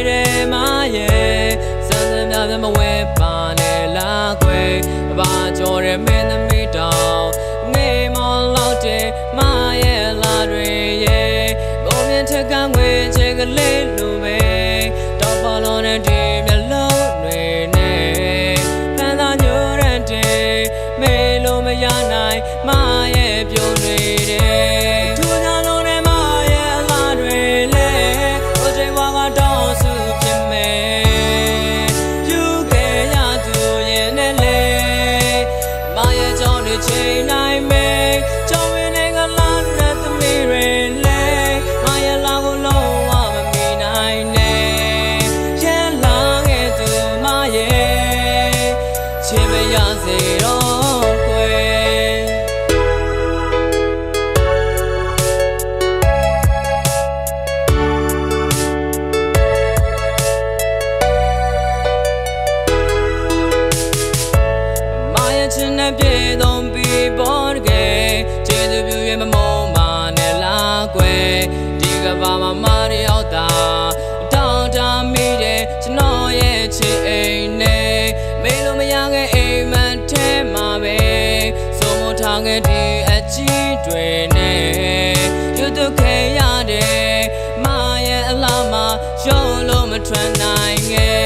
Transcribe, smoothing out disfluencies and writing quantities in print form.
တယ်မရဲ့စမ်းစမ်းများများမဝဲပါနဲ့လားကွယ်ဘာကြော်ရဲမင်းသမီးတောင်နေမော်လောက်တယ်မရဲ့လားတွေရဲ့ဘုံမြင့်ထက်ကငွေချေကလေးလိုပဲတော့ပေါ်လုံးနဲ့ဒီမျက်လုံးတွေနဲ့ဖန်သာညိုရတဲ့မေလို့မရနိုင်မရဲ့ပြုံးတွေတဲ့ထူးခြားလုံးနဲ့မရဲ့အလားတွေလေကိုချိန်ဝါကတော့စုဖြစ်မယ်ယူခဲ့ရသူရဲ့နဲ့လေမရဲ့ကြောင့်ချိန်နိုင်မယ်ကြောင့်ဝင်နေကလာတဲ့သမီးတွေလေမရဲ့လာကိုလုံးဝမမီနိုင်နဲ့ရဲလာခဲ့သူမရဲ့ချစ်မရစေတော့ကွယ်မရဲ့ချစ်နဲ့ပြေဆုံးပြီးပေါ်တကယ်ကျေးဇူးပြုရဲ့မမုန်းပါနဲ့လားကွယ်ဒီကဘာမှာမရရောက်တာတောင်းတမိတယ်ကျွန်တော်ရဲ့ချစ်အိမ်နဲ့မေလို့မရခဲ့အိမ်မက်ထဲမှာပဲစိုးမိုးထားခဲ့ဒီအချစ်တွေနဲ့ယူသွခဲ့ရတယ်မရဲ့အလားမှာရုံးလို့မထွက်နိုင်ခဲ့